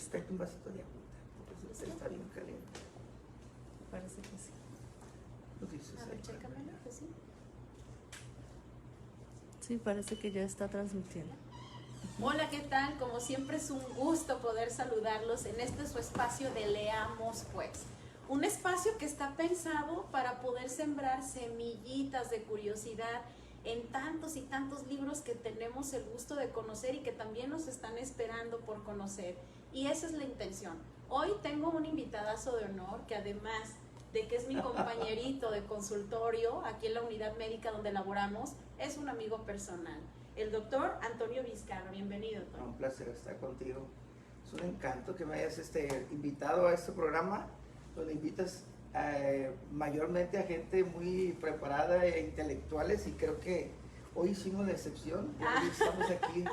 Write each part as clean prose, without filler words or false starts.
necesito un vasito de agüita, porque está bien caliente. Parece que sí. Lo dices A ver, ahí. chécamelo, que sí. Sí, parece que ya está transmitiendo. Hola, ¿qué tal? Como siempre es un gusto poder saludarlos en este su espacio de Leamos Pues. Un espacio que está pensado para poder sembrar semillitas de curiosidad en tantos y tantos libros que tenemos el gusto de conocer y que también nos están esperando por conocer. Y esa es la intención. Hoy tengo un invitadazo de honor que además de que es mi compañerito de consultorio aquí en la unidad médica donde laboramos, es un amigo personal. El doctor Antonio Vizcarra. Bienvenido, Antonio. Un placer estar contigo. Es un encanto que me hayas invitado a este programa, donde invitas mayormente a gente muy preparada e intelectuales, y creo que hoy hicimos la excepción. Hoy estamos aquí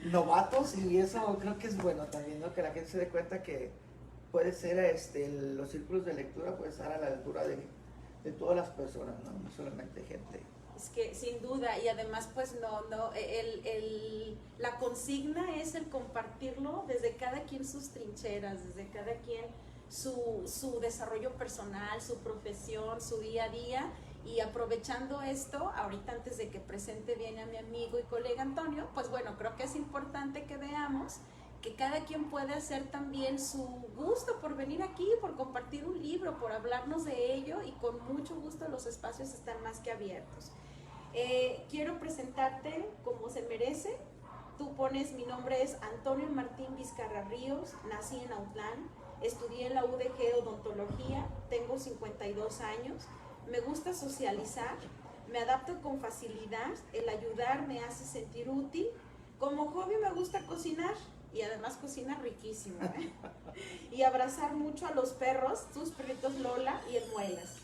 novatos, y eso creo que es bueno también, ¿no? Que la gente se dé cuenta que puede ser los círculos de lectura, puede estar a la altura de todas las personas, ¿no? No solamente gente. Es que sin duda, y además pues la consigna es el compartirlo desde cada quien sus trincheras, desde cada quien su desarrollo personal, su profesión, su día a día, y aprovechando esto, ahorita antes de que presente bien a mi amigo y colega Antonio, pues bueno, creo que es importante que veamos que cada quien puede hacer también su gusto por venir aquí, por compartir un libro, por hablarnos de ello, y con mucho gusto los espacios están más que abiertos. Quiero presentarte como se merece. Tú pones, mi nombre es Antonio Martín Vizcarra Ríos, nací en Autlán, estudié en la UDG Odontología, tengo 52 años, me gusta socializar, me adapto con facilidad, el ayudar me hace sentir útil. Como hobby me gusta cocinar, y además cocina riquísimo, ¿eh? Y abrazar mucho a los perros, tus perritos Lola y el Muelas.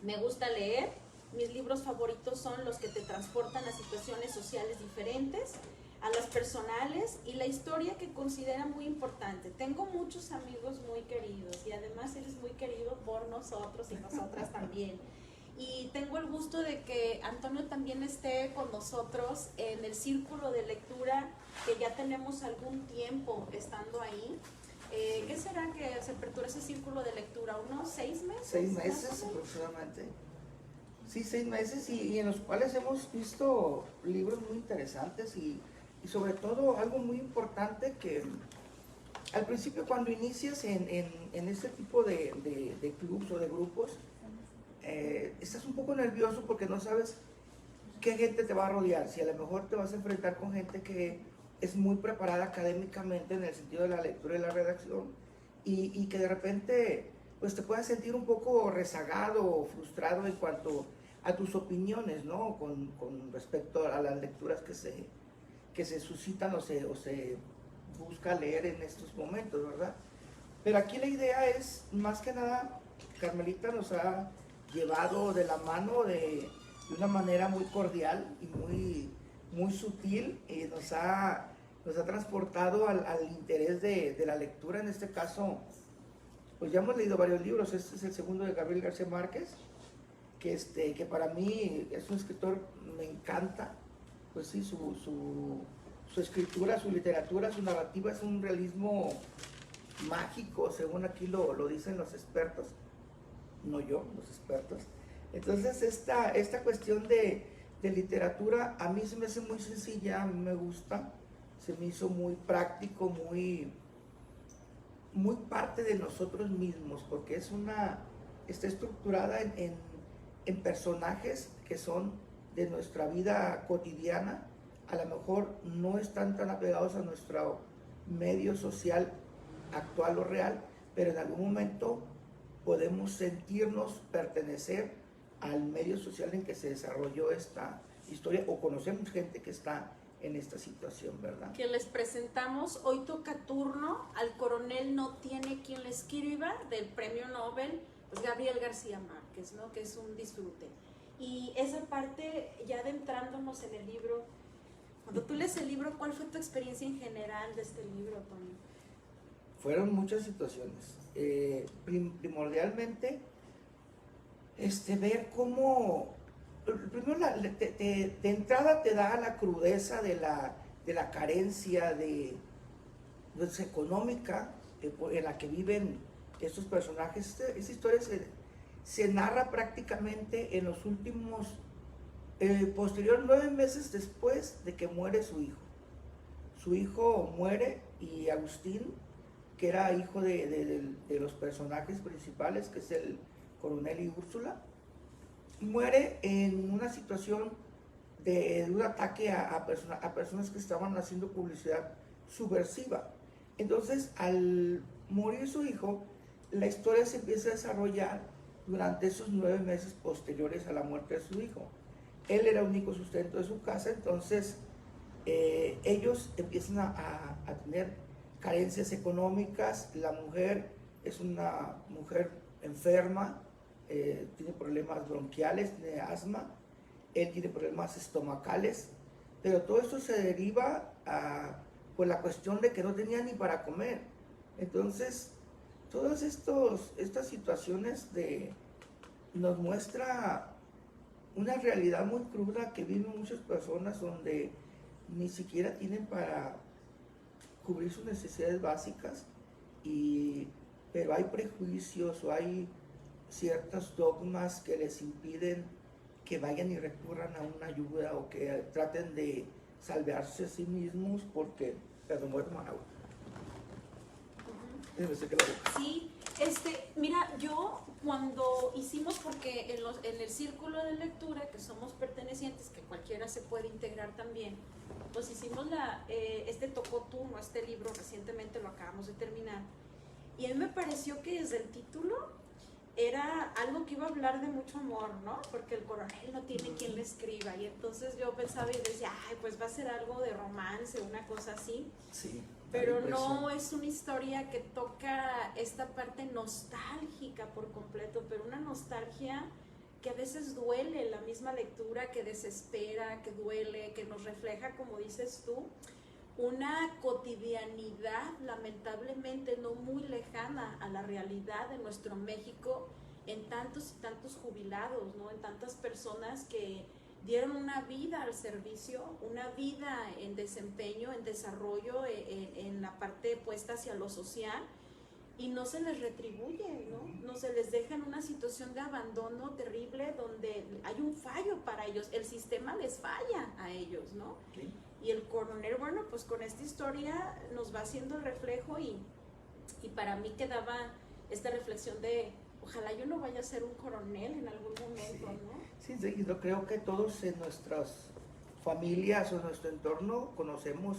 Me gusta leer, mis libros favoritos son los que te transportan a situaciones sociales diferentes, a las personales y la historia que considera muy importante. Tengo muchos amigos muy queridos, y además eres muy querido por nosotros y nosotras también. Y tengo el gusto de que Antonio también esté con nosotros en el círculo de lectura, que ya tenemos algún tiempo estando ahí. ¿Qué será que se apertura ese círculo de lectura? ¿Unos 6 meses? 6 meses aproximadamente. Sí, 6 meses, y en los cuales hemos visto libros muy interesantes, y sobre todo algo muy importante, que al principio, cuando inicias en este tipo de clubs o de grupos, estás un poco nervioso porque no sabes qué gente te va a rodear. Si a lo mejor te vas a enfrentar con gente que es muy preparada académicamente en el sentido de la lectura y la redacción, y que de repente pues te puedas sentir un poco rezagado o frustrado en cuanto a tus opiniones, ¿no? Con respecto a las lecturas que se suscitan o se busca leer en estos momentos, ¿verdad? Pero aquí la idea es, más que nada, Carmelita nos ha llevado de la mano de una manera muy cordial y muy sutil, y nos ha transportado al interés de la lectura. En este caso, pues ya hemos leído varios libros. Este es el segundo, de Gabriel García Márquez, que para mí es un escritor, me encanta. Pues sí, su escritura, su literatura, su narrativa es un realismo mágico, según aquí lo dicen los expertos, no yo, los expertos. Entonces esta cuestión de literatura a mí se me hace muy sencilla, a mí me gusta, se me hizo muy práctico, muy parte de nosotros mismos, porque está estructurada en personajes que son de nuestra vida cotidiana. A lo mejor no están tan apegados a nuestro medio social actual o real, pero en algún momento podemos sentirnos pertenecer al medio social en que se desarrolló esta historia, o conocemos gente que está en esta situación, ¿verdad? Que les presentamos, hoy toca turno al coronel No tiene quien le escriba, del premio Nobel, pues Gabriel García Márquez, ¿no? Que es un disfrute. Y esa parte, ya adentrándonos en el libro, cuando tú lees el libro, ¿cuál fue tu experiencia en general de este libro, Tony? Fueron muchas situaciones. Primordialmente, ver cómo, primero de entrada te da la crudeza de la carencia de pues, económica en la que viven estos personajes. Esta historia se narra prácticamente en los últimos, posterior 9 meses después de que muere su hijo. Su hijo muere y Agustín, que era hijo de los personajes principales, que es el coronel y Úrsula, muere en una situación de un ataque a personas que estaban haciendo publicidad subversiva. Entonces, al morir su hijo, la historia se empieza a desarrollar durante esos 9 meses posteriores a la muerte de su hijo. Él era el único sustento de su casa, entonces ellos empiezan a tener carencias económicas. La mujer es una mujer enferma, tiene problemas bronquiales, tiene asma, él tiene problemas estomacales, pero todo esto se deriva por la cuestión de que no tenía ni para comer. Entonces, todas estas situaciones nos muestra una realidad muy cruda que viven muchas personas donde ni siquiera tienen para cubrir sus necesidades básicas, pero hay prejuicios o hay ciertos dogmas que les impiden que vayan y recurran a una ayuda o que traten de salvarse a sí mismos porque, perdón, voy a tomar agua. Sí, mira, yo cuando hicimos, porque en el círculo de lectura que somos pertenecientes, que cualquiera se puede integrar también, pues hicimos Tocó Turno, este libro recientemente lo acabamos de terminar, y a mí me pareció que desde el título era algo que iba a hablar de mucho amor, ¿no? Porque el coronel no tiene quien le escriba, y entonces yo pensaba y decía, ay, pues va a ser algo de romance, una cosa así. Sí. Pero no, es una historia que toca esta parte nostálgica por completo, pero una nostalgia que a veces duele, la misma lectura, que desespera, que duele, que nos refleja, como dices tú, una cotidianidad lamentablemente no muy lejana a la realidad de nuestro México, en tantos y tantos jubilados, ¿no? En tantas personas que dieron una vida al servicio, una vida en desempeño, en desarrollo, en la parte puesta hacia lo social, y no se les retribuye, ¿no? No se les deja en una situación de abandono terrible donde hay un fallo para ellos, el sistema les falla a ellos, ¿no? Sí. Y el coronel, bueno, pues con esta historia nos va haciendo el reflejo, y para mí quedaba esta reflexión de ojalá yo no vaya a ser un coronel en algún momento, ¿no? Sí, yo creo que todos en nuestras familias o en nuestro entorno conocemos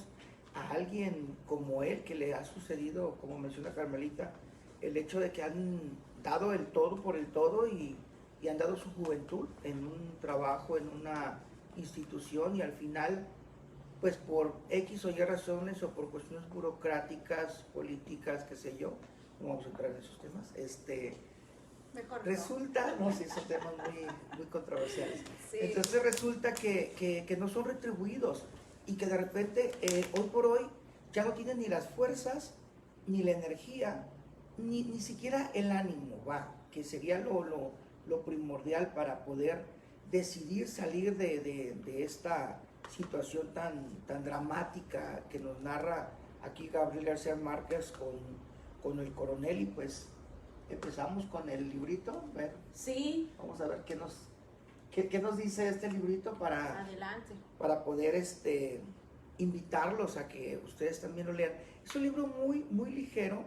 a alguien como él que le ha sucedido, como menciona Carmelita, el hecho de que han dado el todo por el todo y han dado su juventud en un trabajo, en una institución, y al final, pues por X o Y razones o por cuestiones burocráticas, políticas, qué sé yo, no vamos a entrar en esos temas, Mejor resulta, no, sí, son temas muy controversiales. Sí. Entonces resulta que no son retribuidos y que de repente, hoy por hoy, ya no tienen ni las fuerzas, ni la energía, ni siquiera el ánimo, que sería lo primordial para poder decidir salir de esta situación tan dramática que nos narra aquí Gabriel García Márquez con el coronel. Y pues empezamos con el librito. A ver, sí. Vamos a ver qué nos dice este librito Adelante. para poder invitarlos a que ustedes también lo lean. Es un libro muy ligero,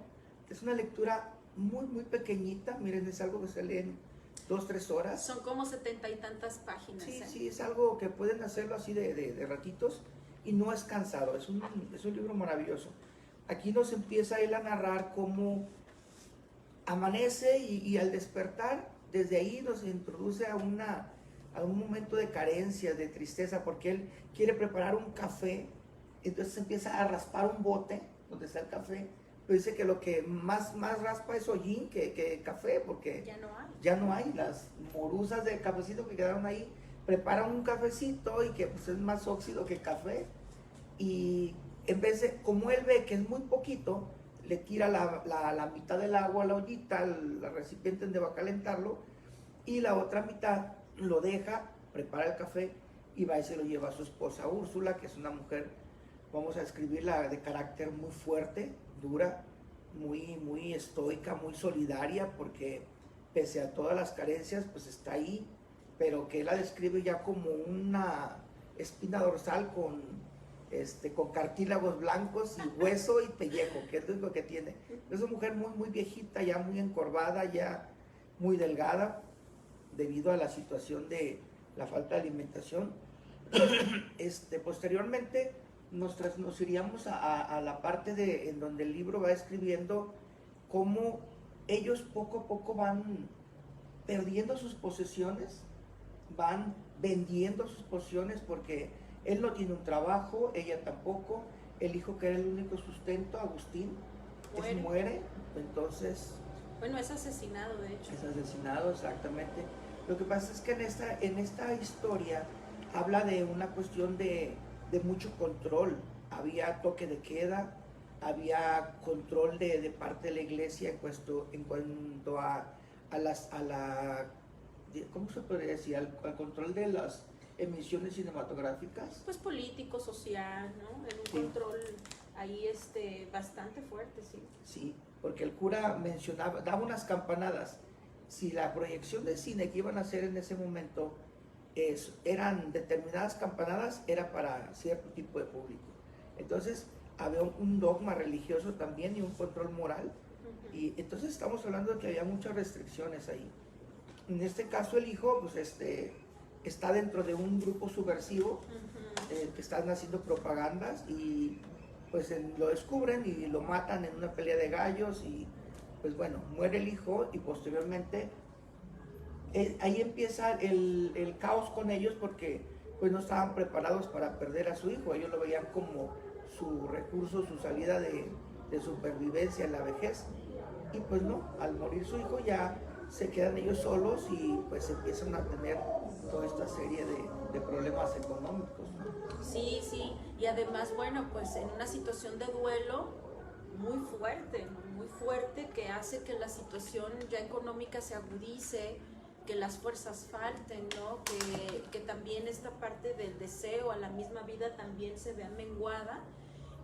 es una lectura muy pequeñita. Miren, es algo que se lee en 2-3 horas. Son como 70 y tantas páginas. Sí, es algo que pueden hacerlo así de ratitos y no es cansado. Es un libro maravilloso. Aquí nos empieza él a narrar cómo amanece y al despertar, desde ahí nos introduce a un momento de carencia, de tristeza, porque él quiere preparar un café. Entonces empieza a raspar un bote donde está el café, pero dice que lo que más raspa es hollín que café, porque ya no hay las morusas de cafecito que quedaron ahí. Preparan un cafecito y que pues es más óxido que café, y en vez de, como él ve que es muy poquito, le tira la mitad del agua a la ollita, al recipiente donde va a calentarlo, y la otra mitad lo deja, prepara el café y va y se lo lleva a su esposa Úrsula, que es una mujer vamos a describirla de carácter muy fuerte, dura, muy estoica, muy solidaria, porque pese a todas las carencias, pues está ahí, pero que él la describe ya como una espina dorsal con cartílagos blancos y hueso y pellejo, que es lo que tiene. Es una mujer muy viejita, ya muy encorvada, ya muy delgada, debido a la situación de la falta de alimentación. Posteriormente nos iríamos a la parte en donde el libro va escribiendo cómo ellos poco a poco van perdiendo sus posesiones, van vendiendo sus posesiones, porque él no tiene un trabajo, ella tampoco, el hijo que era el único sustento, Agustín, muere, entonces... Bueno, es asesinado, de hecho. Es asesinado, exactamente. Lo que pasa es que en esta historia habla de una cuestión de mucho control. Había toque de queda, había control de parte de la iglesia en cuanto a la ¿cómo se podría decir? Al control de las emisiones cinematográficas. Pues político, social, ¿no? En un Sí. control ahí bastante fuerte, sí. Sí, porque el cura mencionaba, daba unas campanadas. Si la proyección de cine que iban a hacer en ese momento eran determinadas campanadas, era para cierto tipo de público. Entonces había un dogma religioso también y un control moral. Ujú. Y entonces estamos hablando de que había muchas restricciones ahí. En este caso el hijo pues está dentro de un grupo subversivo Ujú. que están haciendo propagandas y pues lo descubren y lo matan en una pelea de gallos y pues bueno, muere el hijo y posteriormente ahí empieza el caos con ellos, porque pues no estaban preparados para perder a su hijo. Ellos lo veían como su recurso, su salida de supervivencia en la vejez, y pues no, al morir su hijo ya se quedan ellos solos y pues empiezan a tener toda esta serie de problemas económicos. Sí, sí, y además, bueno, pues en una situación de duelo muy fuerte, ¿no? Muy fuerte, que hace que la situación ya económica se agudice, que las fuerzas falten, ¿no? Que también esta parte del deseo a la misma vida también se vea menguada,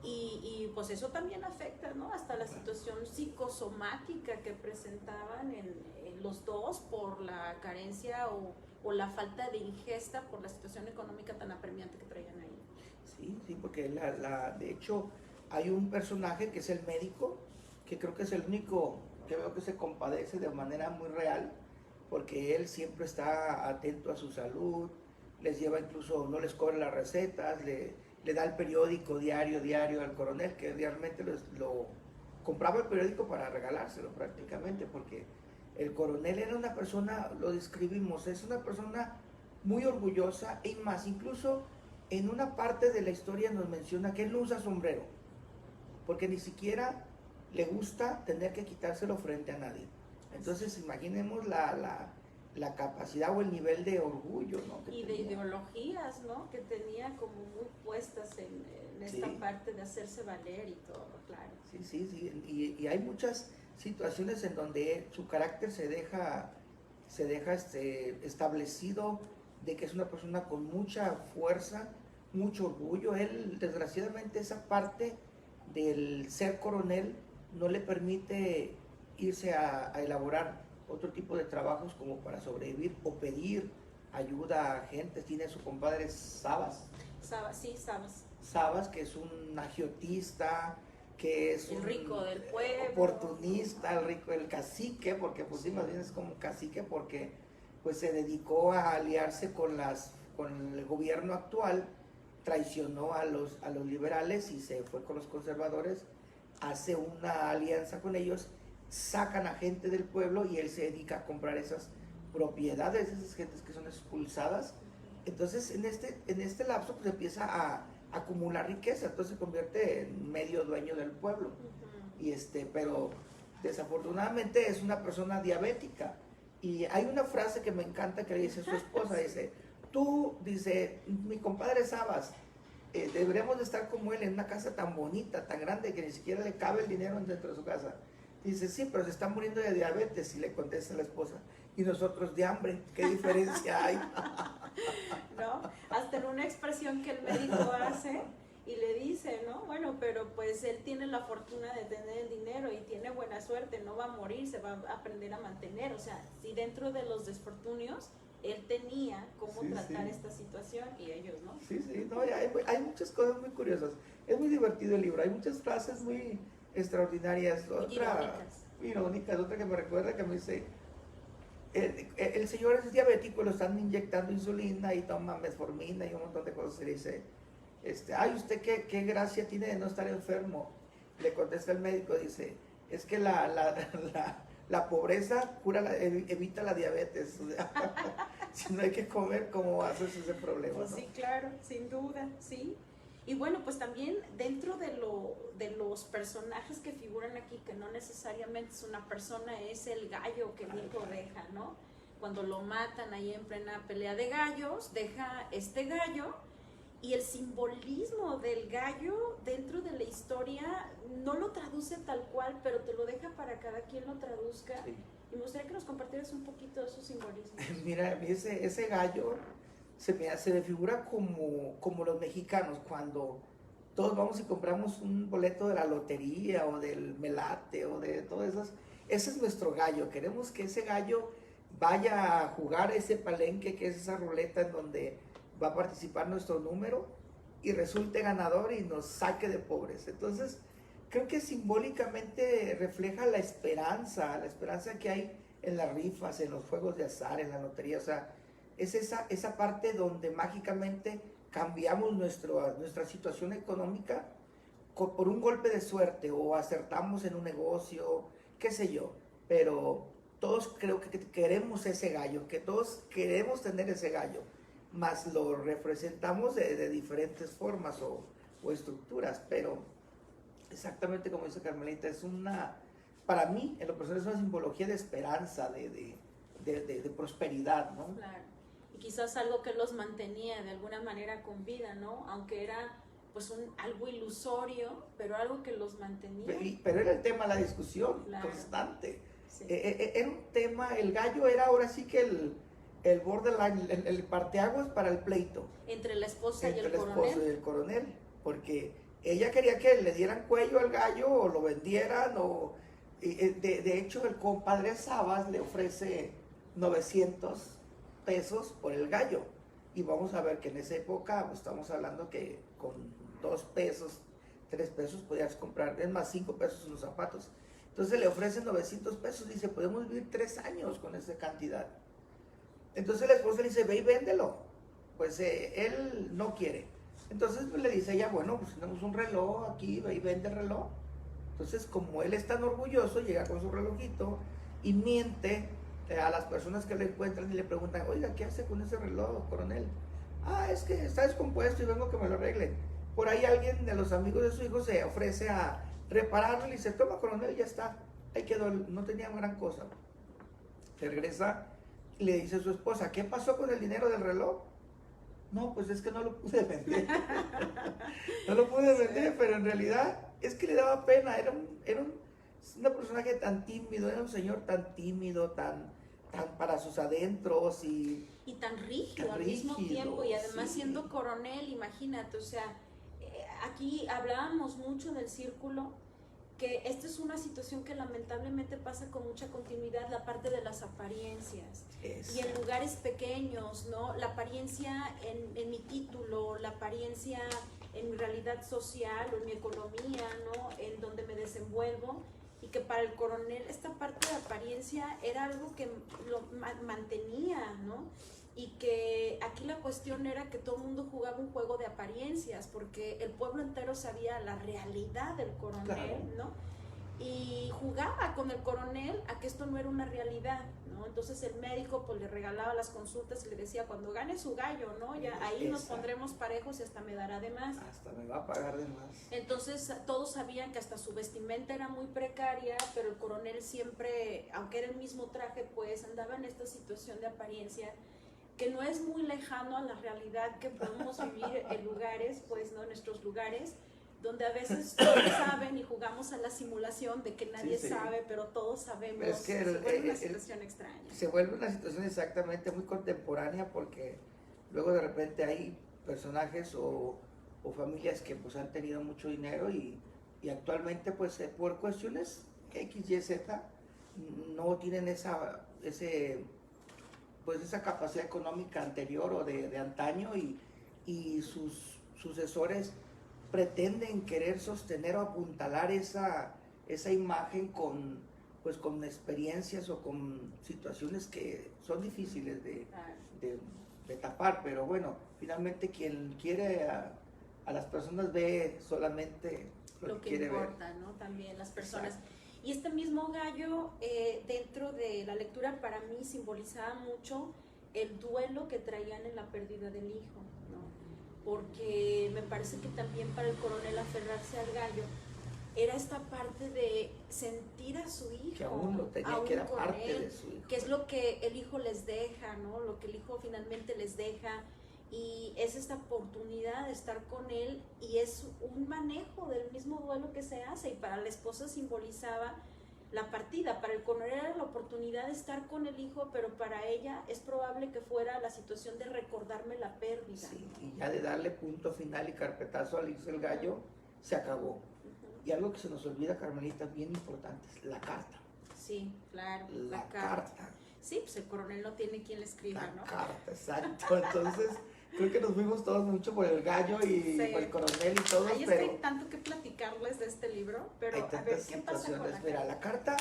y pues eso también afecta, ¿no? Hasta la situación psicosomática que presentaban en los dos por la carencia o la falta de ingesta por la situación económica tan apremiante que traían ahí. Sí, porque de hecho hay un personaje que es el médico, que creo que es el único que veo que se compadece de manera muy real, porque él siempre está atento a su salud, les lleva incluso, no les cobra las recetas, le da el periódico diario al coronel, que realmente lo compraba el periódico para regalárselo prácticamente, porque el coronel era una persona, lo describimos, es una persona muy orgullosa, y más, incluso en una parte de la historia nos menciona que él no usa sombrero, porque ni siquiera le gusta tener que quitárselo frente a nadie. Entonces imaginemos la capacidad o el nivel de orgullo, ¿no? Y de ideologías, ¿no? Que tenía como muy puestas en esta Sí. parte de hacerse valer y todo, claro. Sí, y hay muchas situaciones en donde su carácter se deja establecido, de que es una persona con mucha fuerza, mucho orgullo. Él, desgraciadamente, esa parte del ser coronel no le permite irse a elaborar otro tipo de trabajos como para sobrevivir o pedir ayuda a gente. Tiene a su compadre Sabas, que es un agiotista, que es El un rico del pueblo. oportunista, el cacique, porque pues sí, más bien es como cacique, porque pues se dedicó a aliarse con el gobierno actual, traicionó a los liberales y se fue con los conservadores, hace una alianza con ellos, sacan a gente del pueblo y él se dedica a comprar esas propiedades, esas gentes que son expulsadas. Entonces en este lapso pues empieza a acumular riqueza, entonces se convierte en medio dueño del pueblo. Ujú. Pero desafortunadamente es una persona diabética, y hay una frase que me encanta que le dice a su esposa, dice, dice, mi compadre Sabas, deberíamos de estar como él en una casa tan bonita, tan grande, que ni siquiera le cabe el dinero dentro de su casa. Dice, sí, pero se está muriendo de diabetes, y le contesta la esposa, y nosotros de hambre, ¿qué diferencia hay? ¿No? Hasta en una expresión que el médico hace, y le dice, ¿no? Bueno, pero pues él tiene la fortuna de tener el dinero y tiene buena suerte, no va a morir, se va a aprender a mantener. O sea, si dentro de los desfortunios él tenía cómo tratar esta situación y ellos, ¿no? Sí, no, hay muchas cosas muy curiosas. Es muy divertido el libro, hay muchas frases muy extraordinarias. Irónicas, otra que me recuerda que me dice, el señor es diabético, lo están inyectando insulina y toma metformina y un montón de cosas. Y le dice, ay, usted qué gracia tiene de no estar enfermo. Le contesta el médico, dice, es que la pobreza evita la diabetes. Si no hay que comer, ¿cómo haces ese problema? Pues ¿no? sí, claro, sin duda, sí. Y bueno, pues también dentro de los personajes que figuran aquí, que no necesariamente es una persona, es el gallo que el hijo deja, ¿no? Cuando lo matan ahí en plena pelea de gallos, deja este gallo, y el simbolismo del gallo dentro de la historia no lo traduce tal cual, pero te lo deja para cada quien lo traduzca. Sí. Y me gustaría que nos compartieras un poquito de esos simbolismos. Mira, ese gallo se me figura como los mexicanos, cuando todos vamos y compramos un boleto de la lotería o del melate o de todas esas. Ese es nuestro gallo. Queremos que ese gallo vaya a jugar ese palenque, que es esa ruleta en donde va a participar nuestro número y resulte ganador y nos saque de pobres. Entonces, creo que simbólicamente refleja la esperanza que hay en las rifas, en los juegos de azar, en la lotería. O sea, es esa parte donde mágicamente cambiamos nuestra situación económica por un golpe de suerte, o acertamos en un negocio, qué sé yo. Pero todos creo que queremos ese gallo, que todos queremos tener ese gallo, más lo representamos de diferentes formas o estructuras. Pero exactamente como dice Carmelita, para mí, en lo personal, es una simbología de esperanza, de prosperidad, ¿no? Claro. Y quizás algo que los mantenía de alguna manera con vida, ¿no? Aunque era pues algo ilusorio, pero algo que los mantenía. Pero era el tema de la discusión, claro, constante. Sí. Era un tema, el gallo era ahora sí que el borderline, el parteaguas para el pleito. Entre la esposa y el coronel. Entre el esposo y el coronel, porque ella quería que le dieran cuello al gallo o lo vendieran, de hecho el compadre Sabas le ofrece 900 pesos por el gallo, y vamos a ver que en esa época pues, estamos hablando que con 2 pesos, 3 pesos podías comprar, es más 5 pesos unos zapatos. Entonces le ofrecen 900 pesos, dice, podemos vivir 3 años con esa cantidad. Entonces la esposa le dice, ve y véndelo. Pues él no quiere. Entonces pues, le dice ella, bueno, pues tenemos un reloj aquí, ve y vende el reloj. Entonces, como él es tan orgulloso, llega con su relojito y miente a las personas que lo encuentran y le preguntan, oiga, ¿qué hace con ese reloj, coronel? Ah, es que está descompuesto y vengo a que me lo arreglen. Por ahí alguien de los amigos de su hijo se ofrece a repararlo y le dice, toma, coronel, ya está. Ahí quedó, no tenía gran cosa. Regresa y le dice a su esposa, ¿qué pasó con el dinero del reloj? No, pues es que no lo pude vender. No lo pude vender, pero en realidad es que le daba pena. Era un personaje tan tímido, era un señor tan tímido, tan para sus adentros y tan rígido al mismo tiempo, y además siendo coronel, imagínate, o sea, aquí hablábamos mucho del círculo, que esta es una situación que lamentablemente pasa con mucha continuidad, la parte de las apariencias. Y en lugares pequeños, ¿no? La apariencia en mi título, la apariencia en mi realidad social o en mi economía, ¿no? En donde me desenvuelvo, y que para el coronel esta parte de apariencia era algo que lo mantenía, ¿no? Y que aquí la cuestión era que todo el mundo jugaba un juego de apariencias, porque el pueblo entero sabía la realidad del coronel, claro, ¿no? Y jugaba con el coronel a que esto no era una realidad, ¿no? Entonces el médico pues le regalaba las consultas y le decía, cuando gane su gallo, ¿no? Ya ahí nos pondremos parejos y hasta me dará de más. Hasta me va a pagar de más. Entonces todos sabían que hasta su vestimenta era muy precaria, pero el coronel siempre, aunque era el mismo traje, pues andaba en esta situación de apariencia que no es muy lejano a la realidad que podemos vivir en lugares, pues, ¿no? En nuestros lugares, donde a veces todos saben y jugamos a la simulación de que nadie sabe, pero todos sabemos. Es que se vuelve una situación extraña. Se vuelve una situación exactamente muy contemporánea, porque luego de repente hay personajes o o familias que pues han tenido mucho dinero y actualmente pues por cuestiones X, Y, Z no tienen esa capacidad económica anterior o de antaño y sus sucesores pretenden querer sostener o apuntalar esa imagen con experiencias o con situaciones que son difíciles de tapar, pero bueno, finalmente quien quiere a las personas ve solamente lo que quiere importa, ver. ¿no? También las personas. Exacto. Y este mismo gallo, dentro de la lectura, para mí simbolizaba mucho el duelo que traían en la pérdida del hijo, ¿no? Porque me parece que también para el coronel aferrarse al gallo era esta parte de sentir a su hijo, que aún lo tenía, que era parte de su hijo, que es lo que el hijo les deja, ¿no? Lo que el hijo finalmente les deja, y es esta oportunidad de estar con él, y es un manejo del mismo duelo que se hace, y para la esposa simbolizaba la partida, para el coronel era la oportunidad de estar con el hijo, pero para ella es probable que fuera la situación de recordarme la pérdida. Sí, y ya de darle punto final y carpetazo al irse el gallo, se acabó. Y algo que se nos olvida, Carmelita, bien importante, es la carta. Sí, claro, la carta. Sí, pues el coronel no tiene quien le escriba, la ¿no? Carta, exacto. Entonces, creo que nos fuimos todos mucho por el gallo y por el coronel y todo, Ahí pero hay tanto que platicarles de este libro, pero hay a tantas ver, ¿qué pasa con situaciones. la Mira, la carta,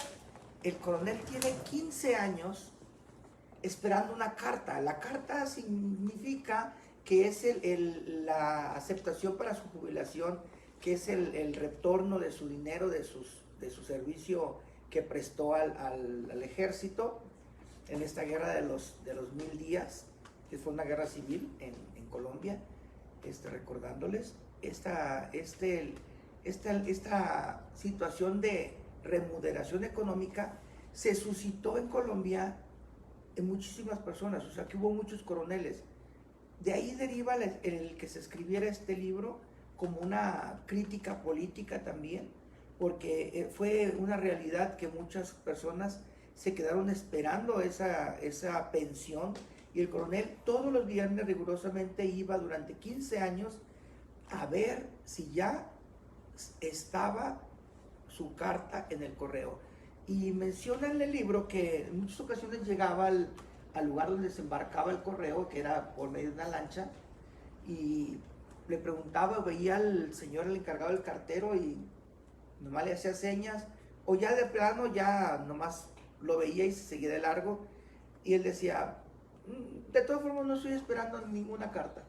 el coronel tiene 15 años esperando una carta. La carta significa que es la aceptación para su jubilación, que es el retorno de su dinero, de su servicio que prestó al ejército en esta guerra de los 1000 días, que fue una guerra civil en Colombia, recordándoles esta situación de remuneración económica se suscitó en Colombia en muchísimas personas, o sea que hubo muchos coroneles. De ahí deriva el que se escribiera este libro como una crítica política también, porque fue una realidad que muchas personas se quedaron esperando esa pensión, y el coronel todos los viernes rigurosamente iba durante 15 años a ver si ya estaba su carta en el correo. Y menciona en el libro que en muchas ocasiones llegaba al lugar donde se embarcaba el correo, que era por medio de una lancha, y le preguntaba, veía al señor, el encargado del cartero, y nomás le hacía señas, o ya de plano ya nomás lo veía y se seguía de largo, y él decía, de todas formas no estoy esperando ninguna carta.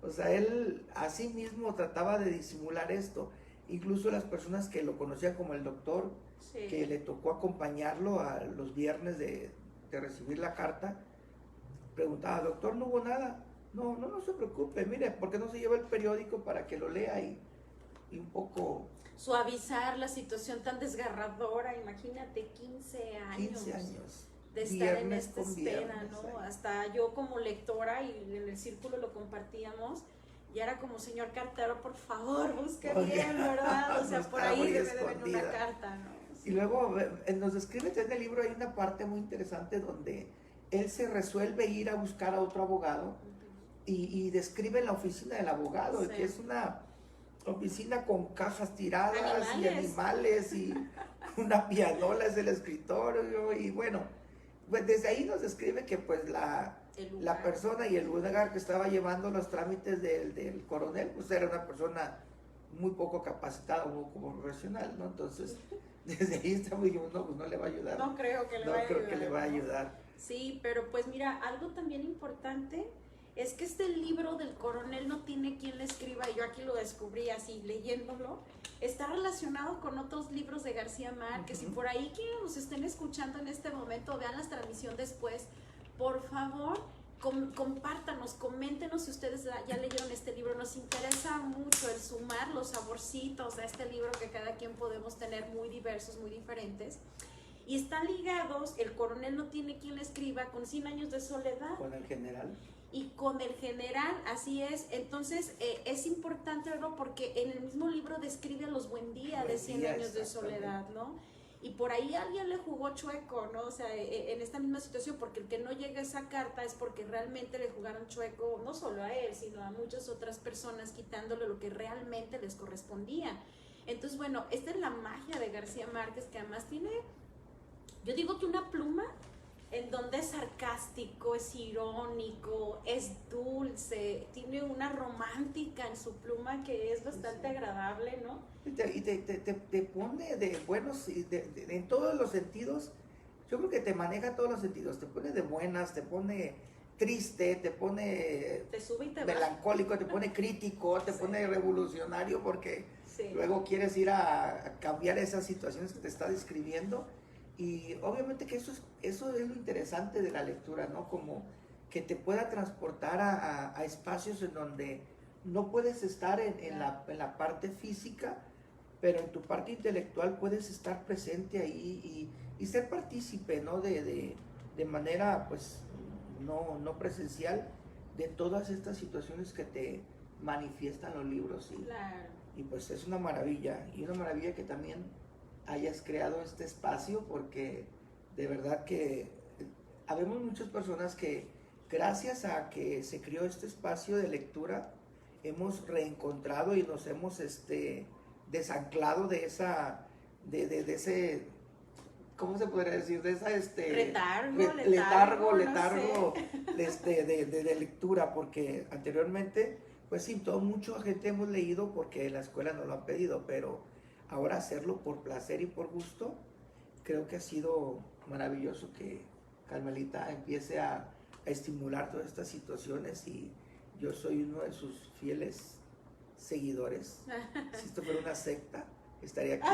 O sea, él a sí mismo trataba de disimular esto. Incluso las personas que lo conocían como el doctor, sí, que le tocó acompañarlo a los viernes de recibir la carta, preguntaba, doctor, ¿no hubo nada? No se preocupe, mire, ¿por qué no se lleva el periódico para que lo lea y un poco suavizar la situación tan desgarradora? Imagínate, 15 años. 15 años. De estar en esta espera, ¿no? Hasta yo como lectora, y en el círculo lo compartíamos, ya era como, señor cartero, por favor, busque bien, ¿verdad? O sea, por ahí deben una carta, ¿no? Sí. Y luego nos describe en el libro, hay una parte muy interesante donde él se resuelve ir a buscar a otro abogado, y describe la oficina del abogado, sí, que es una oficina con cajas tiradas y animales y una pianola es el escritorio, y bueno, pues desde ahí nos describe que pues la persona y el lugar que estaba llevando los trámites del coronel pues era una persona muy poco capacitada como profesional, ¿no? Entonces desde ahí estamos diciendo, no, pues no le va a ayudar. No creo que le va a ayudar. Sí, pero pues mira, algo también importante es que este libro del coronel no tiene quien le escriba, y yo aquí lo descubrí así leyéndolo. Está relacionado con otros libros de García Márquez, y por ahí que nos estén escuchando en este momento, vean la transmisión después, por favor, compártanos, coméntenos si ustedes ya leyeron este libro. Nos interesa mucho el sumar los saborcitos a este libro que cada quien podemos tener muy diversos, muy diferentes. Y están ligados, el coronel no tiene quien le escriba, con 100 años de soledad. Con el general. Y con el general, así es. Entonces es importante verlo porque en el mismo libro describe a los Buendía de 100 años de soledad, ¿no? y por ahí alguien le jugó chueco, ¿no? O sea, en esta misma situación, porque el que no llega a esa carta es porque realmente le jugaron chueco, no solo a él, sino a muchas otras personas, quitándole lo que realmente les correspondía. Entonces, bueno, esta es la magia de García Márquez, que además tiene, yo digo que una pluma en donde es sarcástico, es irónico, es dulce, tiene una romántica en su pluma que es bastante agradable, ¿no? Y te pone de buenos, en todos los sentidos. Yo creo que te maneja todos los sentidos, te pone de buenas, te pone triste, te pone Te sube y te melancólico, te pone crítico, te pone revolucionario, porque luego quieres ir a cambiar esas situaciones que te está describiendo. Y obviamente que eso es lo interesante de la lectura, ¿no? Como que te pueda transportar a espacios en donde no puedes estar en la parte física, pero en tu parte intelectual puedes estar presente ahí y ser partícipe, ¿no? De manera, pues, no presencial, de todas estas situaciones que te manifiestan los libros. Y pues es una maravilla, y una maravilla que también hayas creado este espacio, porque de verdad que habemos muchas personas que gracias a que se creó este espacio de lectura hemos reencontrado y nos hemos desanclado de ese, ¿cómo se podría decir? De esa letargo no sé. de lectura, porque anteriormente pues sí, mucha gente hemos leído porque la escuela nos lo han pedido, pero ahora hacerlo por placer y por gusto, creo que ha sido maravilloso que Carmelita empiece a estimular todas estas situaciones, y yo soy uno de sus fieles seguidores. Si esto fuera una secta, estaría aquí.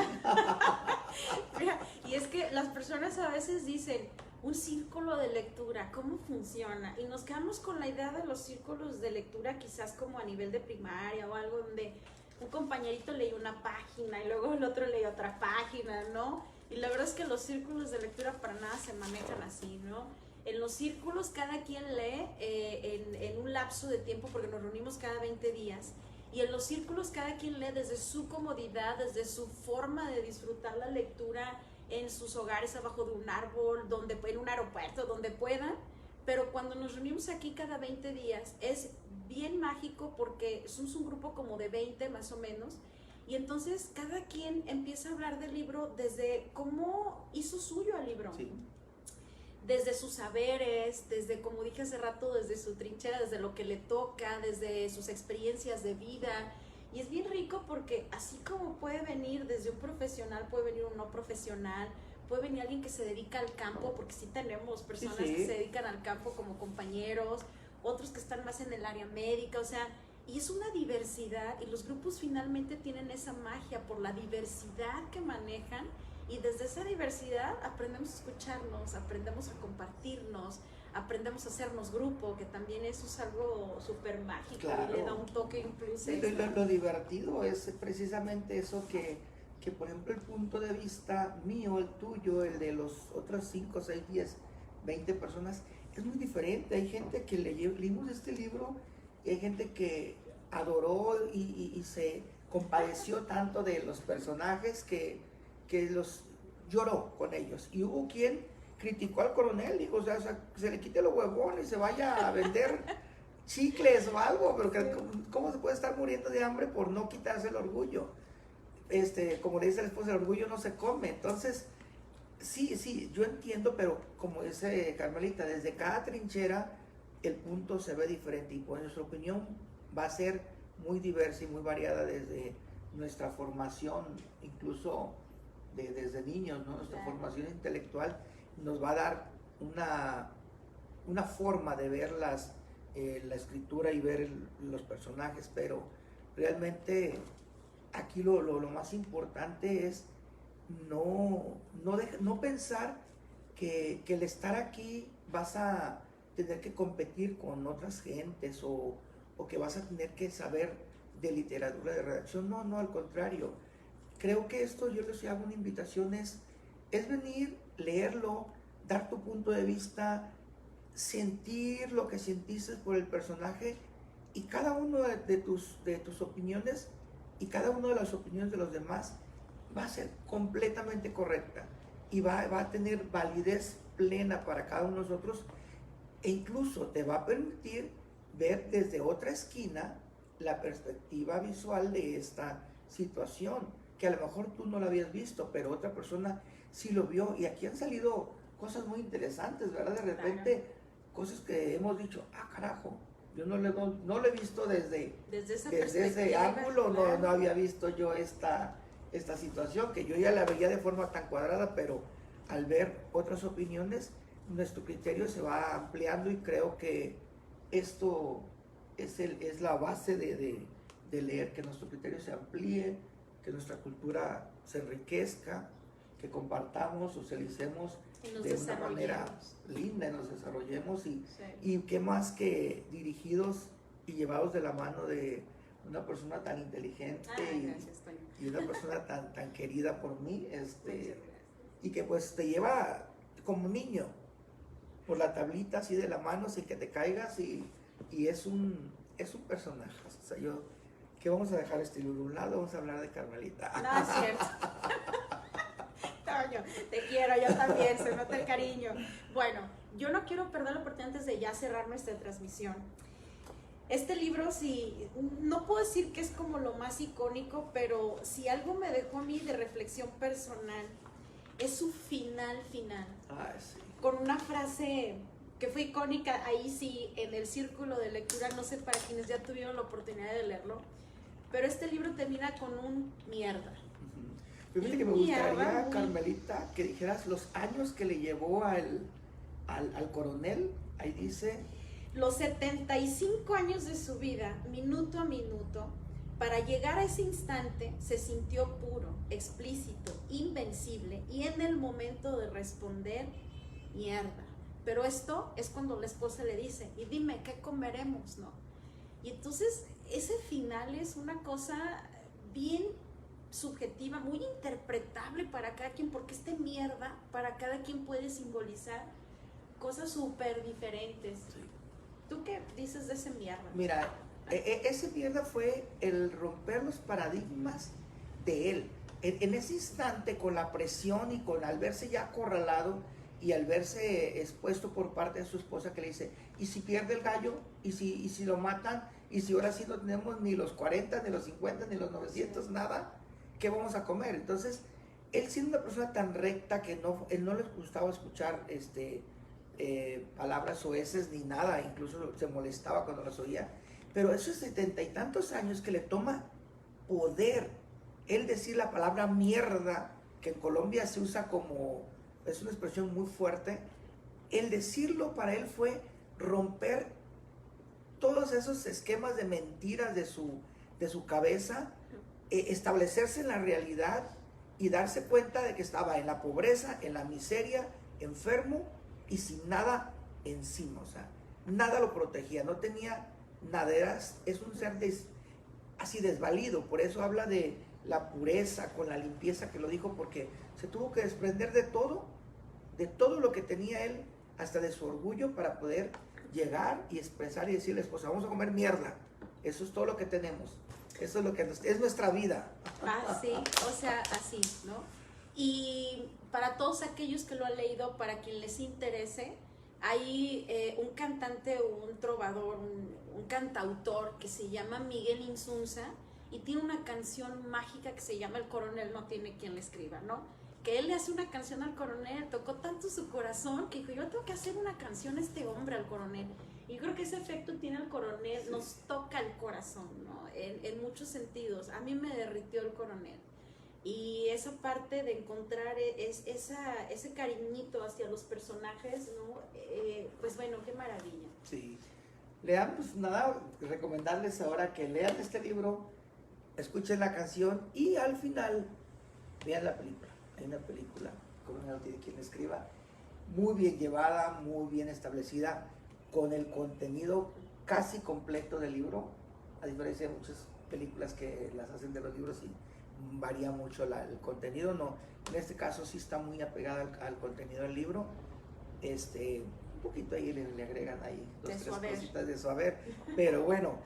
Mira, y es que las personas a veces dicen, un círculo de lectura, ¿cómo funciona? Y nos quedamos con la idea de los círculos de lectura quizás como a nivel de primaria o algo donde un compañerito leía una página y luego el otro leía otra página, ¿no? Y la verdad es que los círculos de lectura para nada se manejan así, ¿no? En los círculos cada quien lee en un lapso de tiempo, porque nos reunimos cada 20 días, y en los círculos cada quien lee desde su comodidad, desde su forma de disfrutar la lectura en sus hogares, abajo de un árbol, en un aeropuerto, donde puedan. Pero cuando nos reunimos aquí cada 20 días es bien mágico, porque somos un grupo como de 20 más o menos, y entonces cada quien empieza a hablar del libro desde cómo hizo suyo el libro. Sí. Desde sus saberes, desde, como dije hace rato, desde su trinchera, desde lo que le toca, desde sus experiencias de vida. Y es bien rico porque así como puede venir desde un profesional, puede venir un no profesional, puede venir alguien que se dedica al campo, porque sí tenemos personas que se dedican al campo como compañeros, otros que están más en el área médica, o sea, y es una diversidad, y los grupos finalmente tienen esa magia por la diversidad que manejan, y desde esa diversidad aprendemos a escucharnos, aprendemos a compartirnos, aprendemos a hacernos grupo, que también eso es algo súper mágico. Claro. Y le da un toque incluso. Sí, lo divertido es precisamente eso, que por ejemplo el punto de vista mío, el tuyo, el de los otros 5, 6, 10, 20 personas, es muy diferente. Hay gente que leímos este libro y hay gente que adoró y se compadeció tanto de los personajes que los lloró con ellos. Y hubo quien criticó al coronel, dijo, o sea, se le quite los huevones y se vaya a vender chicles o algo, pero ¿cómo se puede estar muriendo de hambre por no quitarse el orgullo? Como le dice la esposa, el orgullo no se come. Entonces, sí, yo entiendo, pero como dice Carmelita, desde cada trinchera el punto se ve diferente, y pues nuestra opinión va a ser muy diversa y muy variada desde nuestra formación, incluso desde niños, ¿no? Nuestra formación intelectual nos va a dar una forma de ver la escritura y ver los personajes, pero realmente aquí lo más importante es no pensar que el estar aquí vas a tener que competir con otras gentes o que vas a tener que saber de literatura de redacción. No, al contrario. Creo que esto, yo les hago una invitación, es venir, leerlo, dar tu punto de vista, sentir lo que sentiste por el personaje, y cada uno de tus opiniones y cada una de las opiniones de los demás va a ser completamente correcta. y va a tener validez plena para cada uno de nosotros, e incluso te va a permitir ver desde otra esquina la perspectiva visual de esta situación, que a lo mejor tú no la habías visto, pero otra persona sí lo vio, y aquí han salido cosas muy interesantes, ¿verdad? De repente, cosas que hemos dicho, ah, carajo, yo no lo he visto desde ese ángulo, claro. no había visto yo esta situación, que yo ya la veía de forma tan cuadrada, pero al ver otras opiniones, nuestro criterio se va ampliando, y creo que esto es la base de leer, que nuestro criterio se amplíe, que nuestra cultura se enriquezca, que compartamos, socialicemos de una manera linda, y nos desarrollemos, y qué más que dirigidos y llevados de la mano de una persona tan inteligente y una persona tan querida por mí, y que pues te lleva como niño por la tablita así de la mano sin que te caigas, y es un personaje. O sea, que vamos a dejar este libro a un lado, vamos a hablar de Carmelita. No, es cierto. Toño, te quiero, yo también, se nota el cariño. Bueno, yo no quiero perder la oportunidad antes de ya cerrar nuestra transmisión. Este libro, sí, no puedo decir que es como lo más icónico, pero si algo me dejó a mí de reflexión personal, es su final. Ah, sí. Con una frase que fue icónica, ahí sí, en el círculo de lectura, no sé para quienes ya tuvieron la oportunidad de leerlo, pero este libro termina con un mierda. Pero fíjate que me gustaría, Carmelita, que dijeras los años que le llevó al coronel. Ahí dice... Los 75 años de su vida, minuto a minuto, para llegar a ese instante, se sintió puro, explícito, invencible, y en el momento de responder, mierda. Pero esto es cuando la esposa le dice, y dime, ¿qué comeremos, no? Y entonces, ese final es una cosa bien subjetiva, muy interpretable para cada quien, porque mierda para cada quien puede simbolizar cosas súper diferentes. Sí. ¿Tú qué dices de ese mierda? Mira, ese mierda fue el romper los paradigmas de él. En ese instante, con la presión y al verse ya acorralado y al verse expuesto por parte de su esposa, que le dice, ¿y si pierde el gallo? ¿Y si lo matan? ¿Y si ahora sí no tenemos ni los 40, ni los 50, ni los 900, nada? ¿Qué vamos a comer? Entonces, él siendo una persona tan recta que él no le gustaba escuchar palabras soeces ni nada, incluso se molestaba cuando las oía, pero esos 70 y tantos años que le toma poder él decir la palabra mierda, que en Colombia se usa como, es una expresión muy fuerte, el decirlo para él fue romper todos esos esquemas de mentiras de su cabeza, establecerse en la realidad y darse cuenta de que estaba en la pobreza, en la miseria, enfermo y sin nada encima, o sea, nada lo protegía, no tenía nada, es un ser así desvalido. Por eso habla de la pureza, con la limpieza, que lo dijo, porque se tuvo que desprender de todo lo que tenía él, hasta de su orgullo, para poder llegar y expresar y decirle, esposa, vamos a comer mierda, eso es todo lo que tenemos, eso es lo que es nuestra vida. Así, o sea, así, ¿no? Y para todos aquellos que lo han leído, para quien les interese, hay un cantante, un trovador, un cantautor que se llama Miguel Insunza, y tiene una canción mágica que se llama El Coronel no tiene quien le escriba, ¿no? Que él le hace una canción al coronel, tocó tanto su corazón que dijo, yo tengo que hacer una canción a este hombre, al coronel. Y yo creo que ese efecto tiene el coronel, sí. Nos toca el corazón, ¿no? En muchos sentidos. A mí me derritió el coronel. Y esa parte de encontrar ese cariñito hacia los personajes, ¿no? Pues bueno, qué maravilla. Sí. Lean, pues nada, recomendarles ahora que lean este libro, escuchen la canción y al final vean la película. Hay una película, como no tiene quien la escriba, muy bien llevada, muy bien establecida, con el contenido casi completo del libro, a diferencia de muchas películas que las hacen de los libros y varía mucho el contenido. No, en este caso sí está muy apegada al contenido del libro. Un poquito ahí le agregan ahí dos, tres cositas de suaver, pero bueno,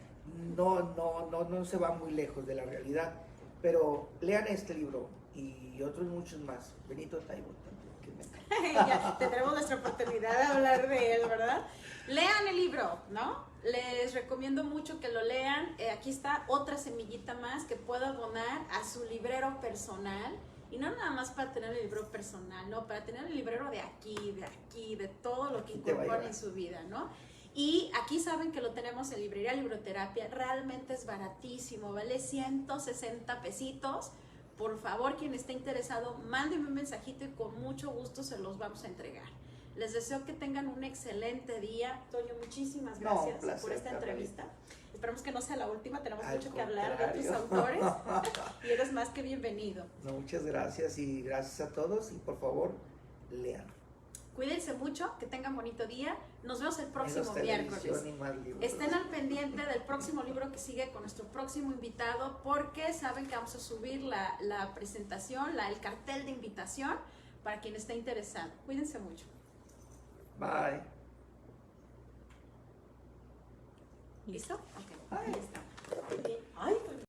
no se va muy lejos de la realidad. Pero lean este libro y otros muchos más. Benito Taibo también. Ya tendremos nuestra oportunidad de hablar de él, ¿verdad? Lean el libro, ¿no? Les recomiendo mucho que lo lean. Aquí está otra semillita más que puedo abonar a su librero personal. Y no nada más para tener el libro personal, no, para tener el librero de aquí, de todo lo que incorpora en su vida, ¿no? Y aquí saben que lo tenemos en librería Libroterapia, realmente es baratísimo, vale 160 pesitos. Por favor, quien esté interesado, mándeme un mensajito y con mucho gusto se los vamos a entregar. Les deseo que tengan un excelente día. Toño, muchísimas gracias por esta entrevista. Esperamos que no sea la última, tenemos mucho que hablar de otros autores y eres más que bienvenido. No, muchas gracias y gracias a todos y por favor, lean. Cuídense mucho, que tengan bonito día. Nos vemos el próximo miércoles. Estén al pendiente del próximo libro que sigue con nuestro próximo invitado, porque saben que vamos a subir la presentación, el cartel de invitación para quien esté interesado. Cuídense mucho. Bye. ¿Listo? Ok, Bye. listo.